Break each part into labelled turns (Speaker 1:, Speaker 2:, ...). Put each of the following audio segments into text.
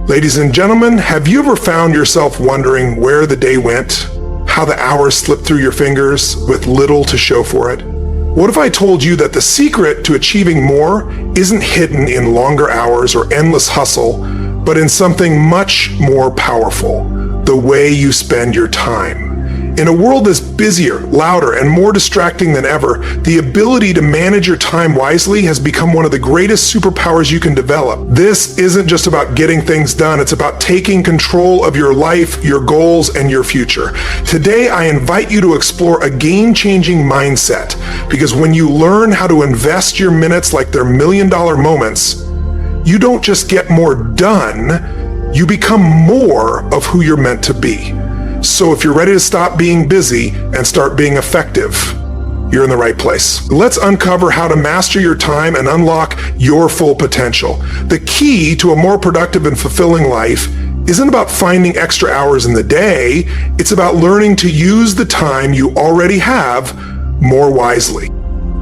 Speaker 1: Ladies and gentlemen, have you ever found yourself wondering where the day went? How the hours slipped through your fingers with little to show for it? What if I told you that the secret to achieving more isn't hidden in longer hours or endless hustle, but in something much more powerful, the way you spend your time? In a world that's busier, louder, and more distracting than ever, the ability to manage your time wisely has become one of the greatest superpowers you can develop. This isn't just about getting things done, it's about taking control of your life, your goals, and your future. Today, I invite you to explore a game-changing mindset, because when you learn how to invest your minutes like they're million-dollar moments, you don't just get more done, you become more of who you're meant to be. So if you're ready to stop being busy and start being effective, you're in the right place. Let's uncover how to master your time and unlock your full potential. The key to a more productive and fulfilling life isn't about finding extra hours in the day, it's about learning to use the time you already have more wisely.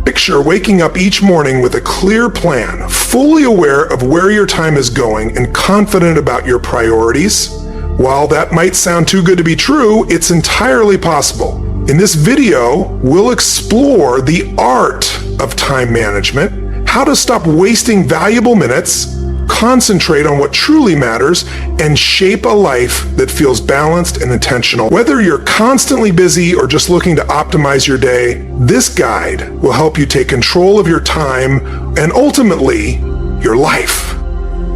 Speaker 1: Picture waking up each morning with a clear plan, fully aware of where your time is going and confident about your priorities. While that might sound too good to be true, it's entirely possible. In this video, we'll explore the art of time management, how to stop wasting valuable minutes, concentrate on what truly matters, and shape a life that feels balanced and intentional. Whether you're constantly busy or just looking to optimize your day, this guide will help you take control of your time and ultimately, your life.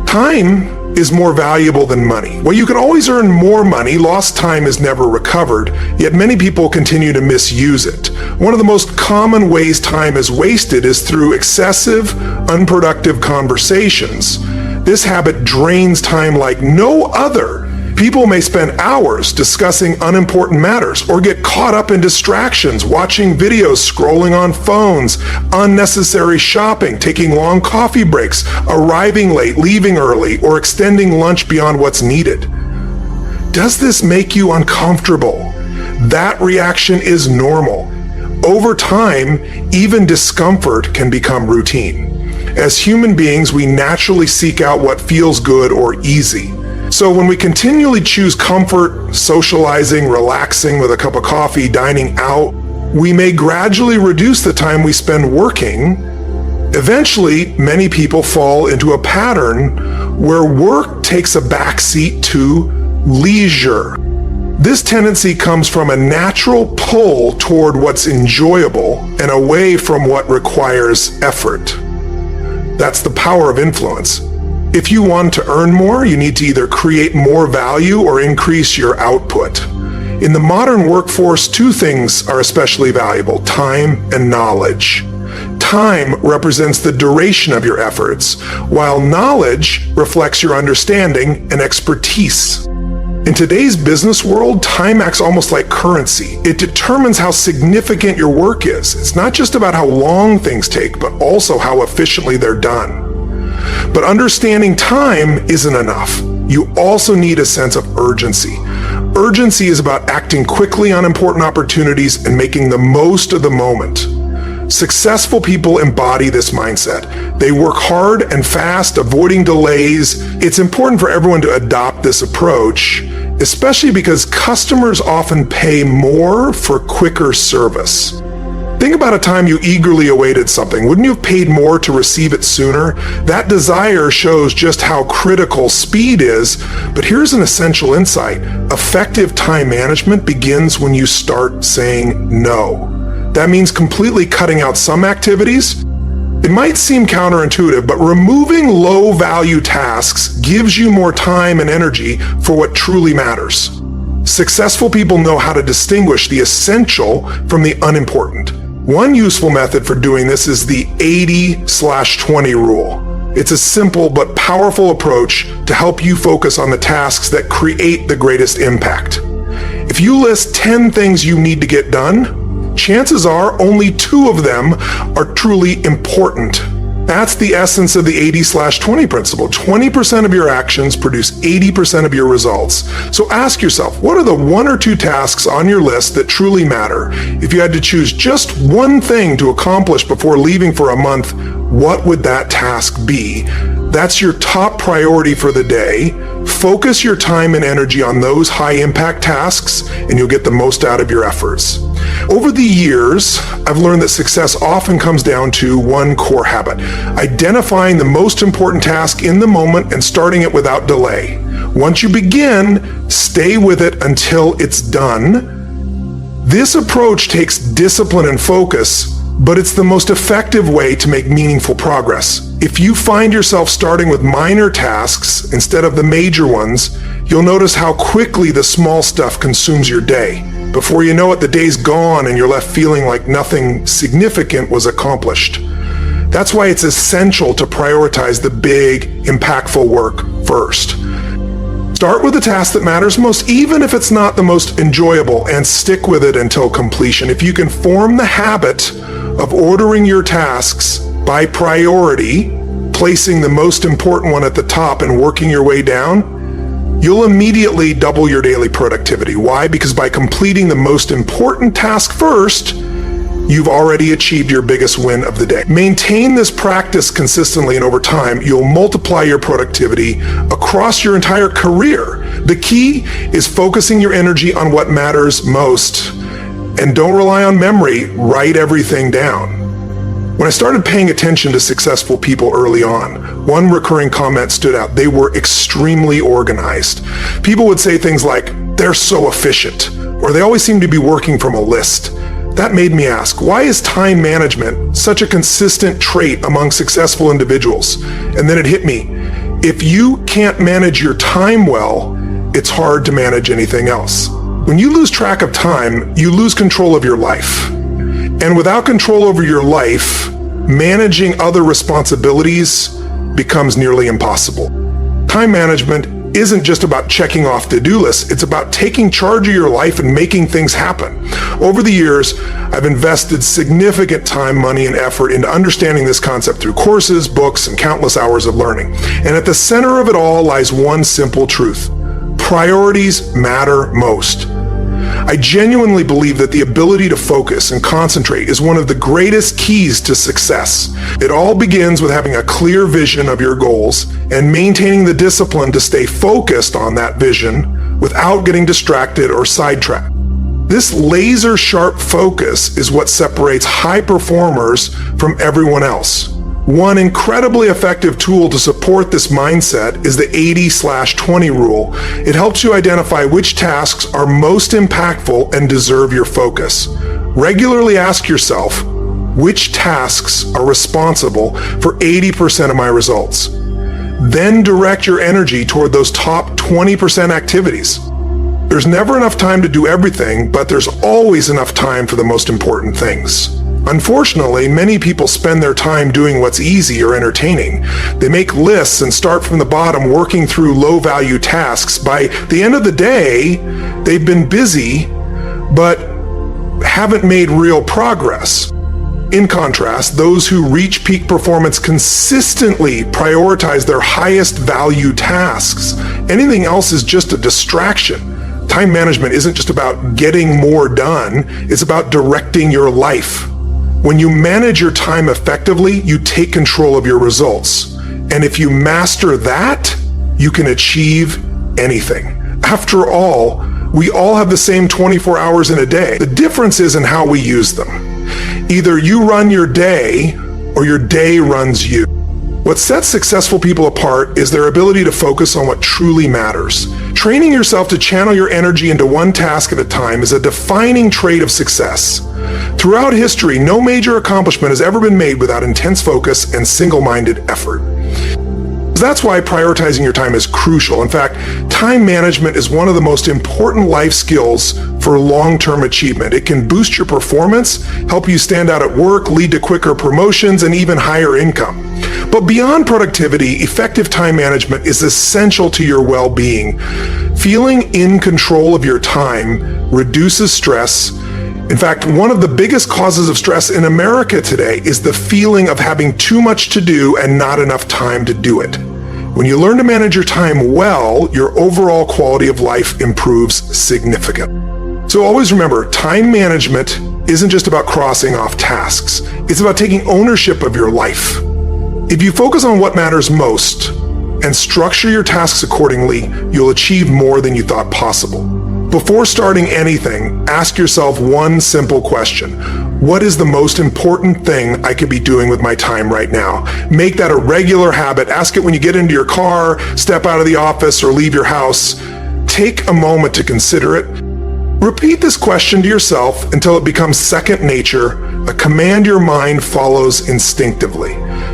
Speaker 1: Time is more valuable than money. While you can always earn more money, lost time is never recovered, yet many people continue to misuse it. One of the most common ways time is wasted is through excessive, unproductive conversations. This habit drains time like no other. People may spend hours discussing unimportant matters or get caught up in distractions, watching videos, scrolling on phones, unnecessary shopping, taking long coffee breaks, arriving late, leaving early, or extending lunch beyond what's needed. Does this make you uncomfortable? That reaction is normal. Over time, even discomfort can become routine. As human beings, we naturally seek out what feels good or easy. So when we continually choose comfort, socializing, relaxing with a cup of coffee, dining out, we may gradually reduce the time we spend working. Eventually, many people fall into a pattern where work takes a backseat to leisure. This tendency comes from a natural pull toward what's enjoyable and away from what requires effort. That's the power of influence. If you want to earn more, you need to either create more value or increase your output. In the modern workforce, two things are especially valuable: time and knowledge. Time represents the duration of your efforts, while knowledge reflects your understanding and expertise. In today's business world, time acts almost like currency. It determines how significant your work is. It's not just about how long things take, but also how efficiently they're done. But understanding time isn't enough. You also need a sense of urgency. Urgency is about acting quickly on important opportunities and making the most of the moment. Successful people embody this mindset. They work hard and fast, avoiding delays. It's important for everyone to adopt this approach, especially because customers often pay more for quicker service. Think about a time you eagerly awaited something. Wouldn't you have paid more to receive it sooner? That desire shows just how critical speed is, but here's an essential insight. Effective time management begins when you start saying no. That means completely cutting out some activities. It might seem counterintuitive, but removing low-value tasks gives you more time and energy for what truly matters. Successful people know how to distinguish the essential from the unimportant. One useful method for doing this is the 80/20 rule. It's a simple but powerful approach to help you focus on the tasks that create the greatest impact. If you list 10 things you need to get done, chances are only 2 of them are truly important. That's the essence of the 80/20 principle. 20% of your actions produce 80% of your results. So ask yourself, what are the 1 or 2 tasks on your list that truly matter? If you had to choose just one thing to accomplish before leaving for a month, what would that task be? That's your top priority for the day. focus your time and energy on those high-impact tasks, and you'll get the most out of your efforts. Over the years, I've learned that success often comes down to one core habit: identifying the most important task in the moment and starting it without delay. Once you begin, stay with it until it's done. This approach takes discipline and focus, but it's the most effective way to make meaningful progress. If you find yourself starting with minor tasks instead of the major ones, you'll notice how quickly the small stuff consumes your day. Before you know it, the day's gone and you're left feeling like nothing significant was accomplished. That's why it's essential to prioritize the big, impactful work first. Start with the task that matters most, even if it's not the most enjoyable, and stick with it until completion. If you can form the habit of ordering your tasks by priority, placing the most important one at the top and working your way down, you'll immediately double your daily productivity. Why? Because by completing the most important task first, you've already achieved your biggest win of the day. Maintain this practice consistently, and over time, you'll multiply your productivity across your entire career. The key is focusing your energy on what matters most, and don't rely on memory. Write everything down. When I started paying attention to successful people early on, one recurring comment stood out: they were extremely organized. People would say things like, "They're so efficient," or "They always seem to be working from a list." That made me ask, why is time management such a consistent trait among successful individuals? And then it hit me: if you can't manage your time well, it's hard to manage anything else. When you lose track of time, you lose control of your life. And without control over your life, managing other responsibilities becomes nearly impossible. Time management isn't just about checking off to-do lists. It's about taking charge of your life and making things happen. Over the years, I've invested significant time, money, and effort into understanding this concept through courses, books, and countless hours of learning. And at the center of it all lies one simple truth: priorities matter most. I genuinely believe that the ability to focus and concentrate is one of the greatest keys to success. It all begins with having a clear vision of your goals and maintaining the discipline to stay focused on that vision without getting distracted or sidetracked. This laser-sharp focus is what separates high performers from everyone else. One incredibly effective tool to support this mindset is the 80/20 rule. It helps you identify which tasks are most impactful and deserve your focus. Regularly ask yourself, which tasks are responsible for 80% of my results? Then direct your energy toward those top 20% activities. There's never enough time to do everything, but there's always enough time for the most important things. Unfortunately, many people spend their time doing what's easy or entertaining. They make lists and start from the bottom, working through low-value tasks. By the end of the day, they've been busy, but haven't made real progress. In contrast, those who reach peak performance consistently prioritize their highest value tasks. Anything else is just a distraction. Time management isn't just about getting more done, it's about directing your life. When you manage your time effectively, you take control of your results. And if you master that, you can achieve anything. After all, we all have the same 24 hours in a day. The difference is in how we use them. Either you run your day, or your day runs you. What sets successful people apart is their ability to focus on what truly matters. Training yourself to channel your energy into one task at a time is a defining trait of success. Throughout history, no major accomplishment has ever been made without intense focus and single-minded effort. That's why prioritizing your time is crucial. In fact, time management is one of the most important life skills for long-term achievement. It can boost your performance, help you stand out at work, lead to quicker promotions, and even higher income. But beyond productivity, effective time management is essential to your well-being. Feeling in control of your time reduces stress. In fact, one of the biggest causes of stress in America today is the feeling of having too much to do and not enough time to do it. When you learn to manage your time well, your overall quality of life improves significantly. So always remember, time management isn't just about crossing off tasks. It's about taking ownership of your life. If you focus on what matters most, and structure your tasks accordingly, you'll achieve more than you thought possible. Before starting anything, ask yourself one simple question. What is the most important thing I could be doing with my time right now? Make that a regular habit. Ask it when you get into your car, step out of the office, or leave your house. Take a moment to consider it. Repeat this question to yourself until it becomes second nature, a command your mind follows instinctively.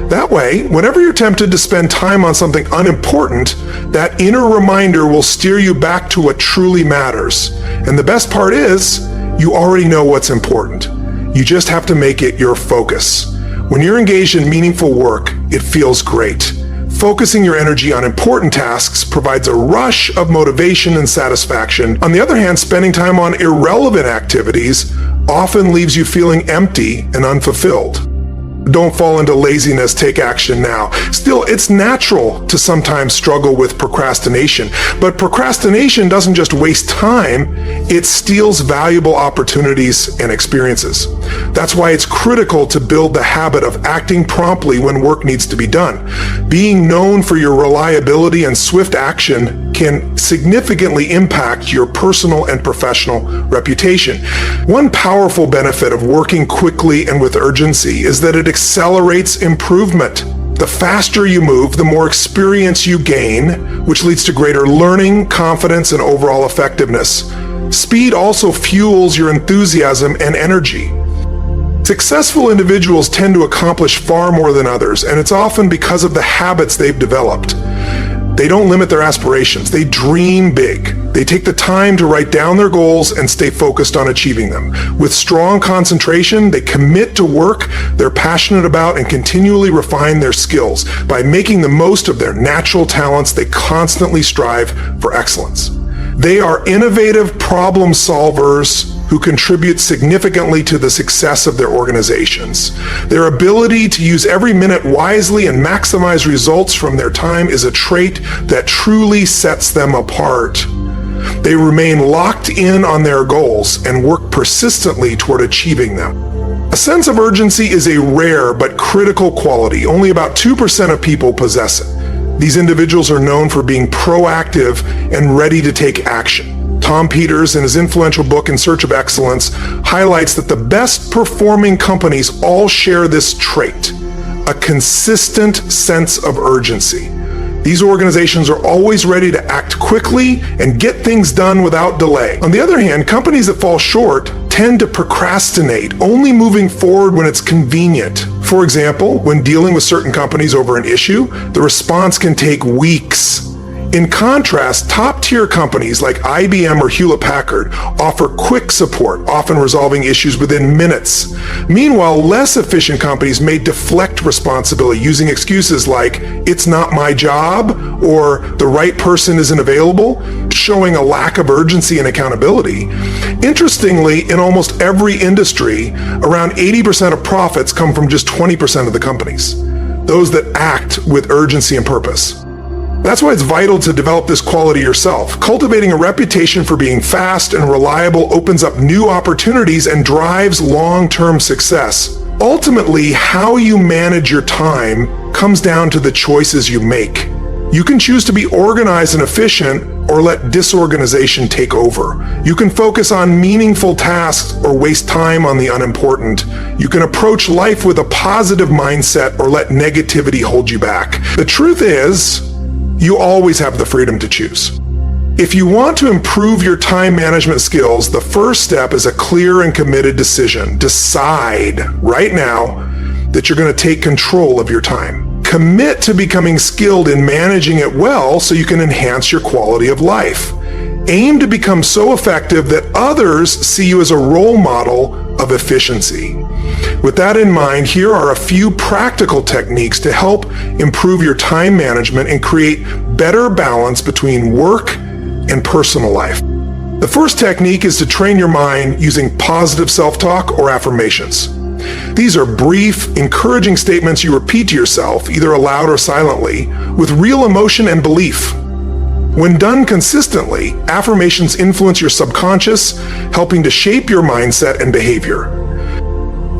Speaker 1: That way, whenever you're tempted to spend time on something unimportant, that inner reminder will steer you back to what truly matters. And the best part is, you already know what's important. You just have to make it your focus. When you're engaged in meaningful work, it feels great. Focusing your energy on important tasks provides a rush of motivation and satisfaction. On the other hand, spending time on irrelevant activities often leaves you feeling empty and unfulfilled. Don't fall into laziness, take action now. Still, it's natural to sometimes struggle with procrastination, but procrastination doesn't just waste time, it steals valuable opportunities and experiences. That's why it's critical to build the habit of acting promptly when work needs to be done. Being known for your reliability and swift action can significantly impact your personal and professional reputation. One powerful benefit of working quickly and with urgency is that it accelerates improvement. The faster you move, the more experience you gain, which leads to greater learning, confidence, and overall effectiveness. Speed also fuels your enthusiasm and energy. Successful individuals tend to accomplish far more than others, and it's often because of the habits they've developed. They don't limit their aspirations. They dream big. They take the time to write down their goals and stay focused on achieving them. With strong concentration, they commit to work they're passionate about and continually refine their skills. By making the most of their natural talents, they constantly strive for excellence. They are innovative problem solvers who contribute significantly to the success of their organizations. Their ability to use every minute wisely and maximize results from their time is a trait that truly sets them apart. They remain locked in on their goals and work persistently toward achieving them. A sense of urgency is a rare but critical quality. Only about 2% of people possess it. These individuals are known for being proactive and ready to take action. Tom Peters, in his influential book In Search of Excellence, highlights that the best performing companies all share this trait, a consistent sense of urgency. These organizations are always ready to act quickly and get things done without delay. On the other hand, companies that fall short tend to procrastinate, only moving forward when it's convenient. For example, when dealing with certain companies over an issue, the response can take weeks. In contrast, top-tier companies like IBM or Hewlett-Packard offer quick support, often resolving issues within minutes. Meanwhile, less efficient companies may deflect responsibility using excuses like, "It's not my job," or "the right person isn't available," showing a lack of urgency and accountability. Interestingly, in almost every industry, around 80% of profits come from just 20% of the companies, those that act with urgency and purpose. That's why it's vital to develop this quality yourself. Cultivating a reputation for being fast and reliable opens up new opportunities and drives long-term success. Ultimately, how you manage your time comes down to the choices you make. You can choose to be organized and efficient or let disorganization take over. You can focus on meaningful tasks or waste time on the unimportant. You can approach life with a positive mindset or let negativity hold you back. The truth is, you always have the freedom to choose. If you want to improve your time management skills, the first step is a clear and committed decision. Decide right now that you're going to take control of your time. Commit to becoming skilled in managing it well so you can enhance your quality of life. Aim to become so effective that others see you as a role model of efficiency. With that in mind, here are a few practical techniques to help improve your time management and create better balance between work and personal life. The first technique is to train your mind using positive self-talk or affirmations. These are brief, encouraging statements you repeat to yourself, either aloud or silently, with real emotion and belief. When done consistently, affirmations influence your subconscious, helping to shape your mindset and behavior.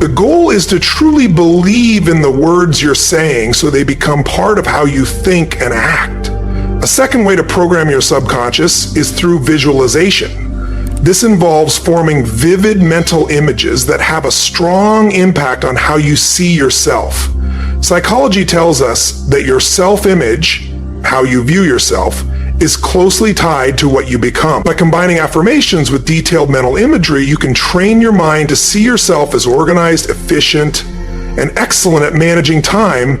Speaker 1: The goal is to truly believe in the words you're saying so they become part of how you think and act. A second way to program your subconscious is through visualization. This involves forming vivid mental images that have a strong impact on how you see yourself. Psychology tells us that your self-image, how you view yourself, is closely tied to what you become. By combining affirmations with detailed mental imagery, you can train your mind to see yourself as organized, efficient, and excellent at managing time.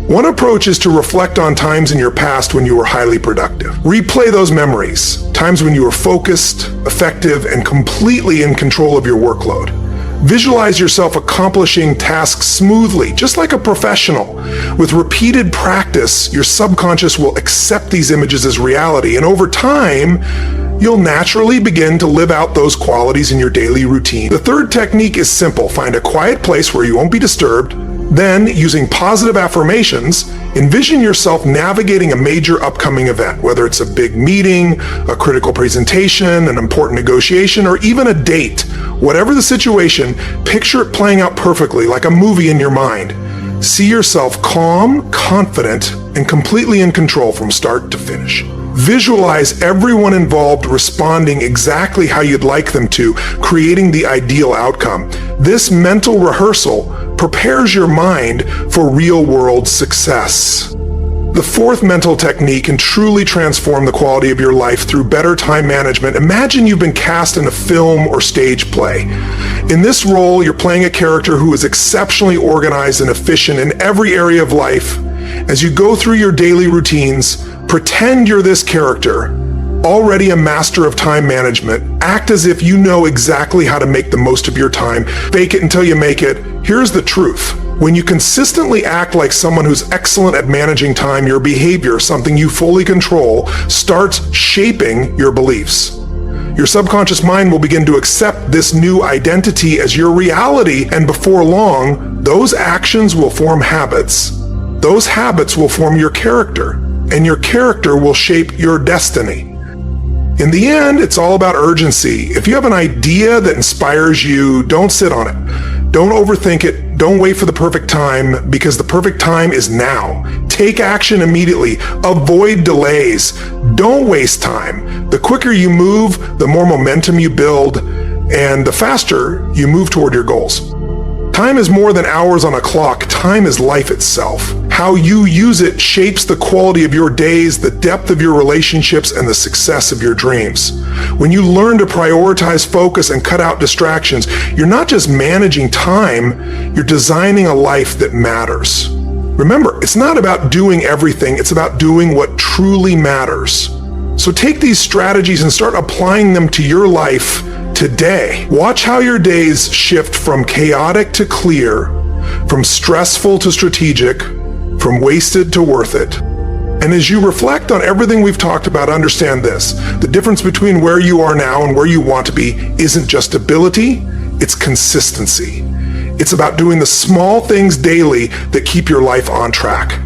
Speaker 1: One approach is to reflect on times in your past when you were highly productive. Replay those memories, times when you were focused, effective, and completely in control of your workload. Visualize yourself accomplishing tasks smoothly, just like a professional. With repeated practice, your subconscious will accept these images as reality, and over time, you'll naturally begin to live out those qualities in your daily routine. The third technique is simple. Find a quiet place where you won't be disturbed. Then, using positive affirmations, envision yourself navigating a major upcoming event, whether it's a big meeting, a critical presentation, an important negotiation, or even a date. Whatever the situation, picture it playing out perfectly, like a movie in your mind. See yourself calm, confident, and completely in control from start to finish. Visualize everyone involved responding exactly how you'd like them to, creating the ideal outcome. This mental rehearsal prepares your mind for real-world success. The fourth mental technique can truly transform the quality of your life through better time management. Imagine you've been cast in a film or stage play. In this role, you're playing a character who is exceptionally organized and efficient in every area of life. As you go through your daily routines, pretend you're this character, already a master of time management. Act as if you know exactly how to make the most of your time. Fake it until you make it. Here's the truth. When you consistently act like someone who's excellent at managing time, your behavior, something you fully control, starts shaping your beliefs. Your subconscious mind will begin to accept this new identity as your reality, and before long, those actions will form habits. Those habits will form your character, and your character will shape your destiny. In the end, it's all about urgency. If you have an idea that inspires you, don't sit on it. Don't overthink it. Don't wait for the perfect time, because the perfect time is now. Take action immediately. Avoid delays. Don't waste time. The quicker you move, the more momentum you build, and the faster you move toward your goals. Time is more than hours on a clock. Time is life itself. How you use it shapes the quality of your days, the depth of your relationships, and the success of your dreams. When you learn to prioritize, focus, and cut out distractions, you're not just managing time, you're designing a life that matters. Remember, it's not about doing everything, it's about doing what truly matters. So take these strategies and start applying them to your life today. Watch how your days shift from chaotic to clear, from stressful to strategic, from wasted to worth it. And as you reflect on everything we've talked about, understand this. The difference between where you are now and where you want to be isn't just ability, it's consistency. It's about doing the small things daily that keep your life on track.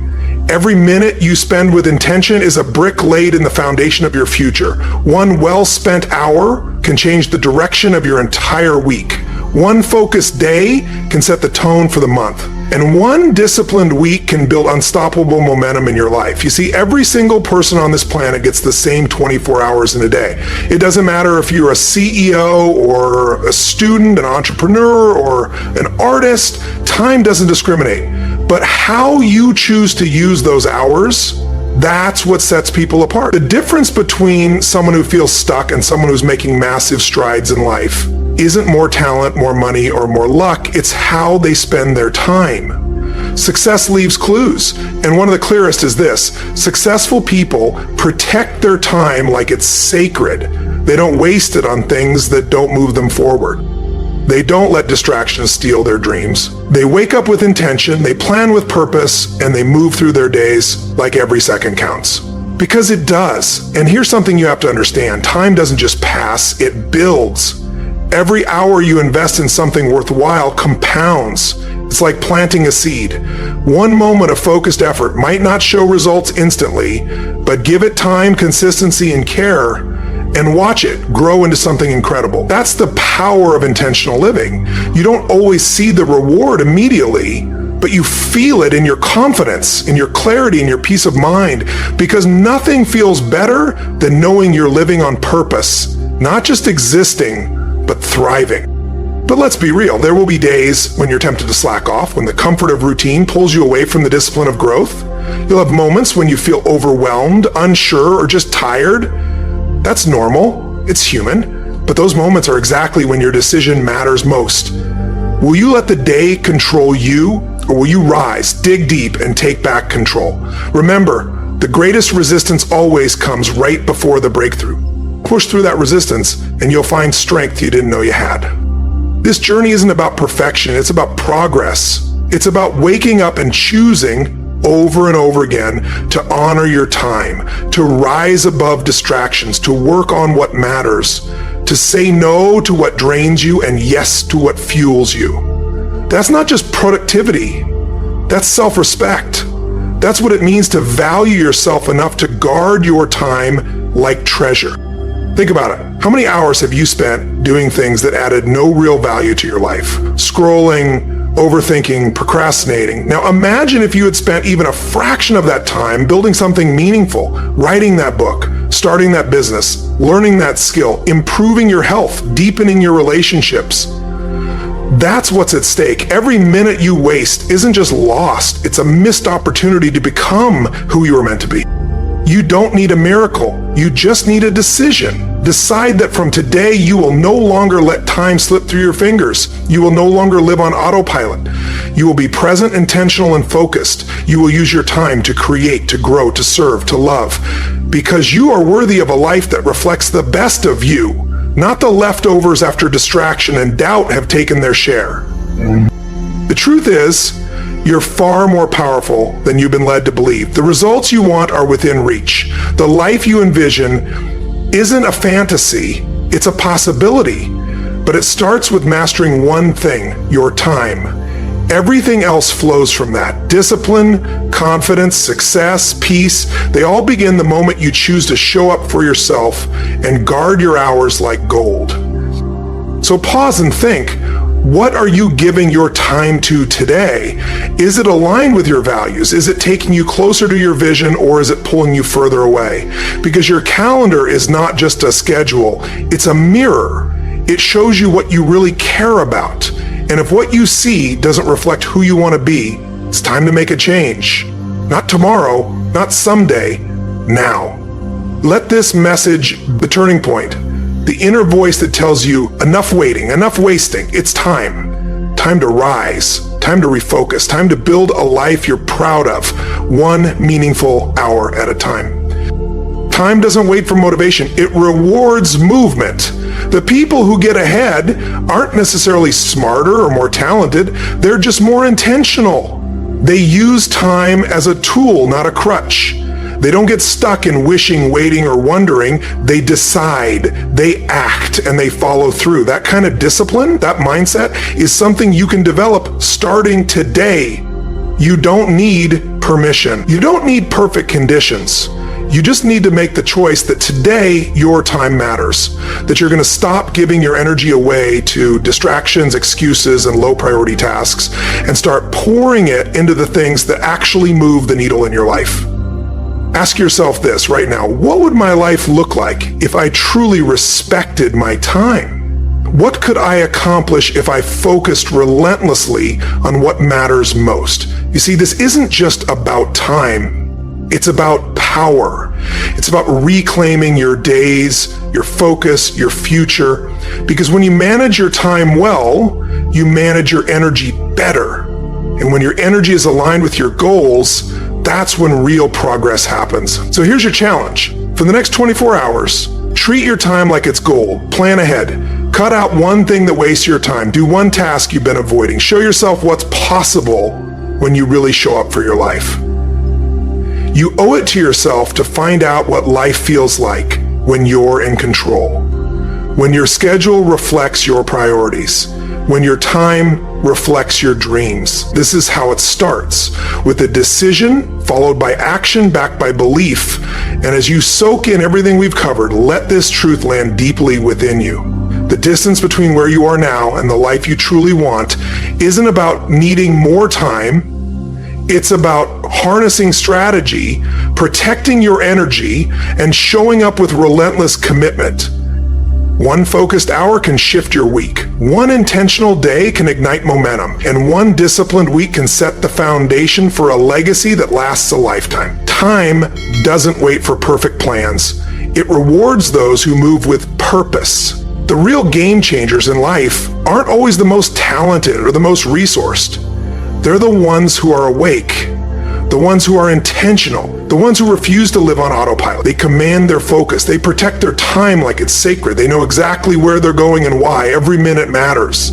Speaker 1: Every minute you spend with intention is a brick laid in the foundation of your future. One well-spent hour can change the direction of your entire week. One focused day can set the tone for the month. And one disciplined week can build unstoppable momentum in your life. You see, every single person on this planet gets the same 24 hours in a day. It doesn't matter if you're a CEO or a student, an entrepreneur, or an artist. Time doesn't discriminate. But how you choose to use those hours, that's what sets people apart. The difference between someone who feels stuck and someone who's making massive strides in life isn't more talent, more money, or more luck. It's how they spend their time. Success leaves clues, and one of the clearest is this. Successful people protect their time like it's sacred. They don't waste it on things that don't move them forward. They don't let distractions steal their dreams. They wake up with intention, they plan with purpose, and they move through their days like every second counts. Because it does. And here's something you have to understand. Time doesn't just pass, it builds. Every hour you invest in something worthwhile compounds. It's like planting a seed. One moment of focused effort might not show results instantly, but give it time, consistency, and care, and watch it grow into something incredible. That's the power of intentional living. You don't always see the reward immediately, but you feel it in your confidence, in your clarity, in your peace of mind, because nothing feels better than knowing you're living on purpose, not just existing, but thriving. But let's be real, there will be days when you're tempted to slack off, when the comfort of routine pulls you away from the discipline of growth. You'll have moments when you feel overwhelmed, unsure, or just tired. That's normal, it's human, but those moments are exactly when your decision matters most. Will you let the day control you, or will you rise, dig deep, and take back control? Remember, the greatest resistance always comes right before the breakthrough. Push through that resistance, and you'll find strength you didn't know you had. This journey isn't about perfection, it's about progress. It's about waking up and choosing over and over again to honor your time, to rise above distractions, to work on what matters, to say no to what drains you and yes to what fuels you. That's not just productivity, that's self-respect. That's what it means to value yourself enough to guard your time like treasure. Think about it. How many hours have you spent doing things that added no real value to your life? Scrolling, overthinking, procrastinating. Now imagine if you had spent even a fraction of that time building something meaningful, writing that book, starting that business, learning that skill, improving your health, deepening your relationships. That's what's at stake. Every minute you waste isn't just lost, it's a missed opportunity to become who you were meant to be. You don't need a miracle, you just need a decision. Decide that from today you will no longer let time slip through your fingers. You will no longer live on autopilot. You will be present, intentional, and focused. You will use your time to create, to grow, to serve, to love. Because you are worthy of a life that reflects the best of you, not the leftovers after distraction and doubt have taken their share. The truth is, you're far more powerful than you've been led to believe. The results you want are within reach. The life you envision isn't a fantasy, it's a possibility. But it starts with mastering one thing, your time. Everything else flows from that. Discipline, confidence, success, peace, they all begin the moment you choose to show up for yourself and guard your hours like gold. So pause and think. What are you giving your time to today? Is it aligned with your values? Is it taking you closer to your vision, or is it pulling you further away? Because your calendar is not just a schedule, it's a mirror. It shows you what you really care about. And if what you see doesn't reflect who you want to be, it's time to make a change. Not tomorrow, not someday, now. Let this message be the turning point. The inner voice that tells you, enough waiting, enough wasting, it's time. Time to rise, time to refocus, time to build a life you're proud of, one meaningful hour at a time. Time doesn't wait for motivation, it rewards movement. The people who get ahead aren't necessarily smarter or more talented, they're just more intentional. They use time as a tool, not a crutch. They don't get stuck in wishing, waiting, or wondering. They decide, they act, and they follow through. That kind of discipline, that mindset, is something you can develop starting today. You don't need permission. You don't need perfect conditions. You just need to make the choice that today your time matters, that you're going to stop giving your energy away to distractions, excuses, and low priority tasks, and start pouring it into the things that actually move the needle in your life. Ask yourself this right now: what would my life look like if I truly respected my time? What could I accomplish if I focused relentlessly on what matters most? You see, this isn't just about time. It's about power. It's about reclaiming your days, your focus, your future. Because when you manage your time well, you manage your energy better. And when your energy is aligned with your goals, that's when real progress happens. So here's your challenge. For the next 24 hours, treat your time like it's gold. Plan ahead. Cut out one thing that wastes your time. Do one task you've been avoiding. Show yourself what's possible when you really show up for your life. You owe it to yourself to find out what life feels like when you're in control. When your schedule reflects your priorities. when your time reflects your dreams. This is how it starts, with a decision followed by action backed by belief. And as you soak in everything we've covered, let this truth land deeply within you. The distance between where you are now and the life you truly want isn't about needing more time. It's about harnessing strategy, protecting your energy, and showing up with relentless commitment. One focused hour can shift your week. One intentional day can ignite momentum. And one disciplined week can set the foundation for a legacy that lasts a lifetime. Time doesn't wait for perfect plans. It rewards those who move with purpose. The real game changers in life aren't always the most talented or the most resourced. They're the ones who are awake, the ones who are intentional, the ones who refuse to live on autopilot. They command their focus. They protect their time like it's sacred. They know exactly where they're going and why. Every minute matters.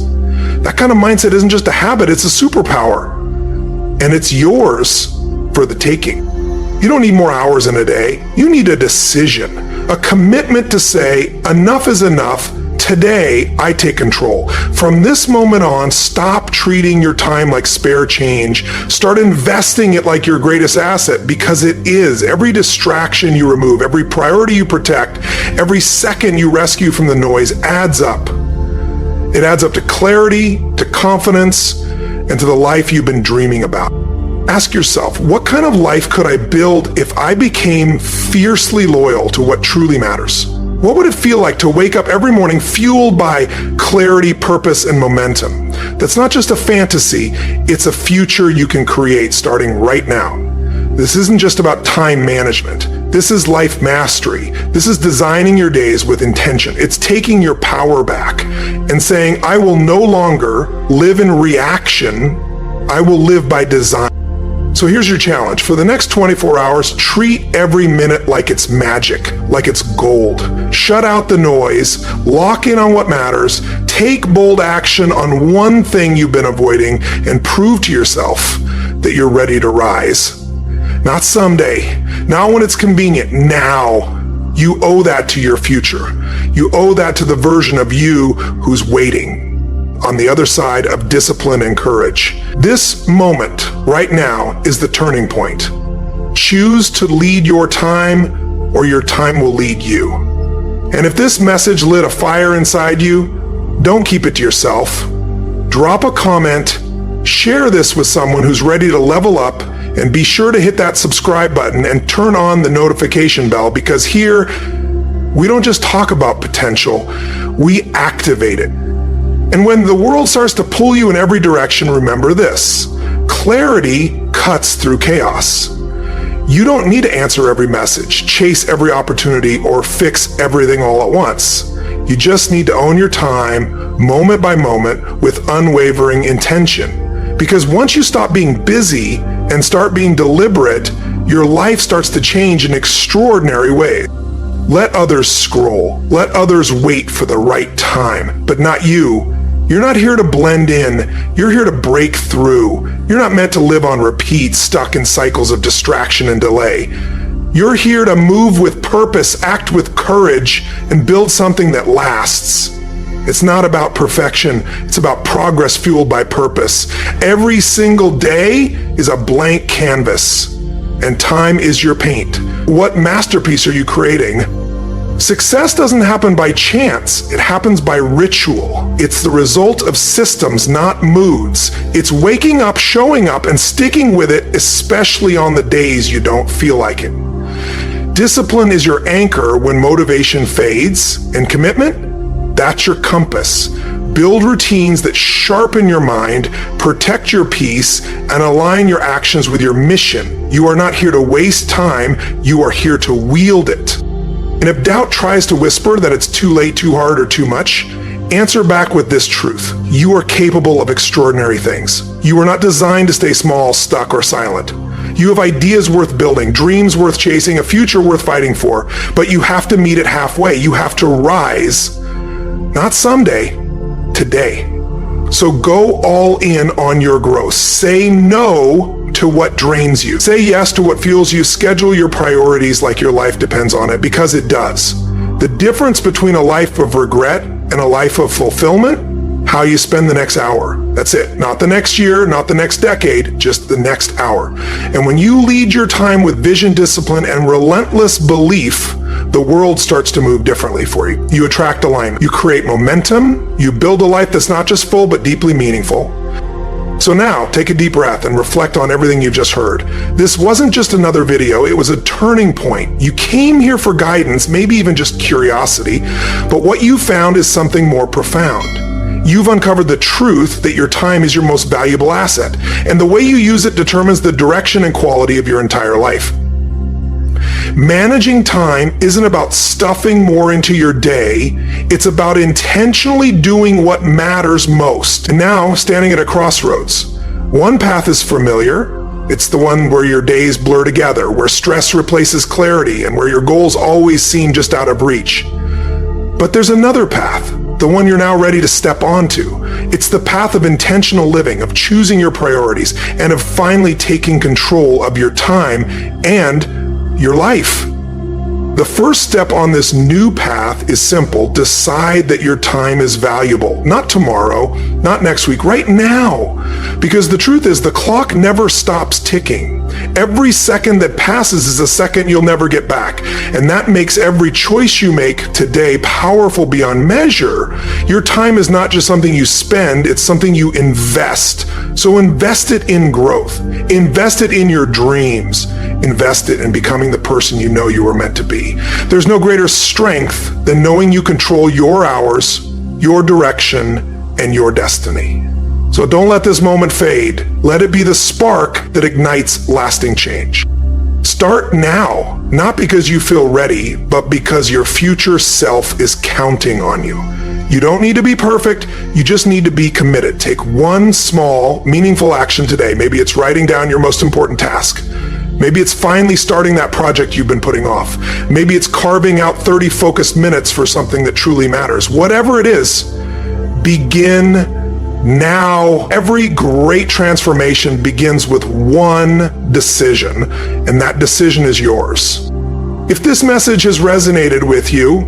Speaker 1: That kind of mindset isn't just a habit, it's a superpower. And it's yours for the taking. You don't need more hours in a day. You need a decision, a commitment to say, enough is enough. Today, I take control. From this moment on, stop treating your time like spare change. Start investing it like your greatest asset, because it is. Every distraction you remove, every priority you protect, every second you rescue from the noise adds up. It adds up to clarity, to confidence, and to the life you've been dreaming about. Ask yourself, what kind of life could I build if I became fiercely loyal to what truly matters? What would it feel like to wake up every morning fueled by clarity, purpose, and momentum? That's not just a fantasy, it's a future you can create starting right now. This isn't just about time management. This is life mastery. This is designing your days with intention. It's taking your power back and saying, I will no longer live in reaction. I will live by design. So here's your challenge. For the next 24 hours, treat every minute like it's magic, like it's gold. Shut out the noise, lock in on what matters, take bold action on one thing you've been avoiding, and prove to yourself that you're ready to rise. Not someday, not when it's convenient, now. You owe that to your future. You owe that to the version of you who's waiting on the other side of discipline and courage. This moment, right now, is the turning point. Choose to lead your time, or your time will lead you. And if this message lit a fire inside you, don't keep it to yourself. Drop a comment, share this with someone who's ready to level up, and be sure to hit that subscribe button and turn on the notification bell, because here, we don't just talk about potential, we activate it. And when the world starts to pull you in every direction, remember this: clarity cuts through chaos. You don't need to answer every message, chase every opportunity, or fix everything all at once. You just need to own your time, moment by moment, with unwavering intention. Because once you stop being busy and start being deliberate, your life starts to change in extraordinary ways. Let others scroll. Let others wait for the right time, but not you. You're not here to blend in. You're here to break through. You're not meant to live on repeat, stuck in cycles of distraction and delay. You're here to move with purpose, act with courage, and build something that lasts. It's not about perfection. It's about progress fueled by purpose. Every single day is a blank canvas, and time is your paint. What masterpiece are you creating? Success doesn't happen by chance, it happens by ritual. It's the result of systems, not moods. It's waking up, showing up, and sticking with it, especially on the days you don't feel like it. Discipline is your anchor when motivation fades, and commitment, that's your compass. Build routines that sharpen your mind, protect your peace, and align your actions with your mission. You are not here to waste time, you are here to wield it. And if doubt tries to whisper that it's too late, too hard, or too much, answer back with this truth: you are capable of extraordinary things. You are not designed to stay small, stuck, or silent. You have ideas worth building, dreams worth chasing, a future worth fighting for, but you have to meet it halfway. You have to rise, not someday, today. So go all in on your growth. Say no to what drains you. Say yes to what fuels you. Schedule your priorities like your life depends on it, because it does. The difference between a life of regret and a life of fulfillment how you spend the next hour. That's it. Not the next year, not the next decade, just the next hour. And when you lead your time with vision, discipline, and relentless belief, the world starts to move differently for you. You attract alignment. You create momentum. You build a life that's not just full, but deeply meaningful. So now, take a deep breath and reflect on everything you've just heard. This wasn't just another video, it was a turning point. You came here for guidance, maybe even just curiosity, but what you found is something more profound. You've uncovered the truth that your time is your most valuable asset, and the way you use it determines the direction and quality of your entire life. Managing time isn't about stuffing more into your day, it's about intentionally doing what matters most. And now, standing at a crossroads. One path is familiar. It's the one where your days blur together, where stress replaces clarity, and where your goals always seem just out of reach. But there's another path, the one you're now ready to step onto. It's the path of intentional living, of choosing your priorities, and of finally taking control of your time and your life. The first step on this new path is simple. Decide that your time is valuable. Not tomorrow, not next week, right now. Because the truth is, the clock never stops ticking. Every second that passes is a second you'll never get back. And that makes every choice you make today powerful beyond measure. Your time is not just something you spend, it's something you invest. So invest it in growth. Invest it in your dreams. Invest it in becoming the person you know you were meant to be. There's no greater strength than knowing you control your hours, your direction, and your destiny. So don't let this moment fade. Let it be the spark that ignites lasting change. Start now, not because you feel ready, but because your future self is counting on you. You don't need to be perfect, you just need to be committed. Take one small, meaningful action today. Maybe it's writing down your most important task. Maybe it's finally starting that project you've been putting off. Maybe it's carving out 30 focused minutes for something that truly matters. Whatever it is, begin now. Every great transformation begins with one decision, and that decision is yours. If this message has resonated with you,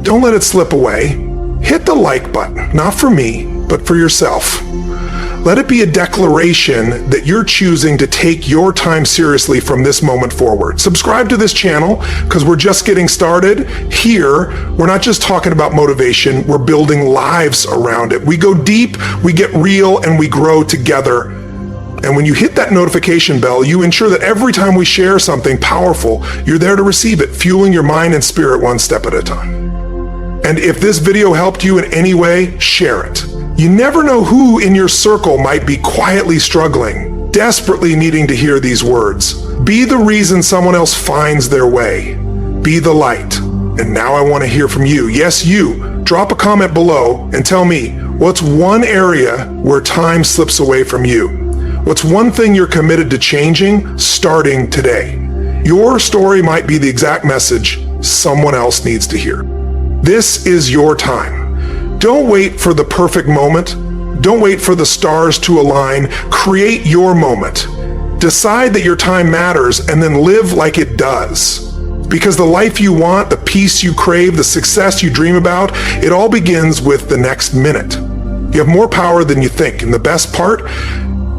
Speaker 1: don't let it slip away. Hit the like button, not for me, but for yourself. Let it be a declaration that you're choosing to take your time seriously from this moment forward. Subscribe to this channel because we're just getting started. Here, we're not just talking about motivation, we're building lives around it. We go deep, we get real, and we grow together. And when you hit that notification bell, you ensure that every time we share something powerful, you're there to receive it, fueling your mind and spirit one step at a time. And if this video helped you in any way, share it. You never know who in your circle might be quietly struggling, desperately needing to hear these words. Be the reason someone else finds their way. Be the light. And now I want to hear from you. Yes, you. Drop a comment below and tell me, what's one area where time slips away from you? What's one thing you're committed to changing starting today? Your story might be the exact message someone else needs to hear. This is your time. Don't wait for the perfect moment. Don't wait for the stars to align. Create your moment. Decide that your time matters and then live like it does. Because the life you want, the peace you crave, the success you dream about, it all begins with the next minute. You have more power than you think. And the best part,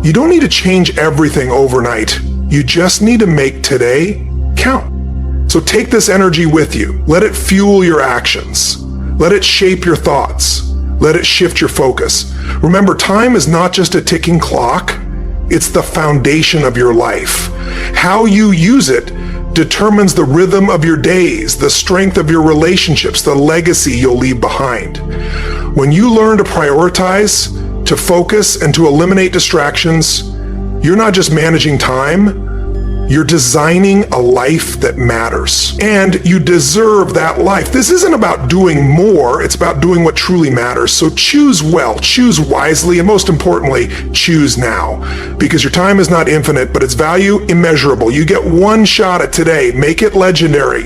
Speaker 1: you don't need to change everything overnight. You just need to make today count. So take this energy with you. Let it fuel your actions. Let it shape your thoughts. Let it shift your focus. Remember, time is not just a ticking clock. It's the foundation of your life. How you use it determines the rhythm of your days, the strength of your relationships, the legacy you'll leave behind. When you learn to prioritize, to focus, and to eliminate distractions, you're not just managing time, you're designing a life that matters. And you deserve that life. This isn't about doing more, it's about doing what truly matters. So choose well, choose wisely, and most importantly, choose now. Because your time is not infinite, but its value immeasurable. You get one shot at today. Make it legendary.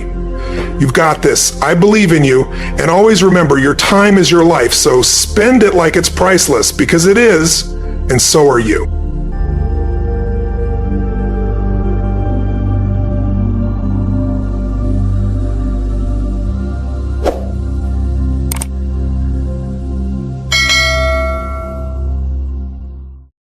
Speaker 1: You've got this. I believe in you. And always remember, your time is your life. So spend it like it's priceless, because it is, and so are you.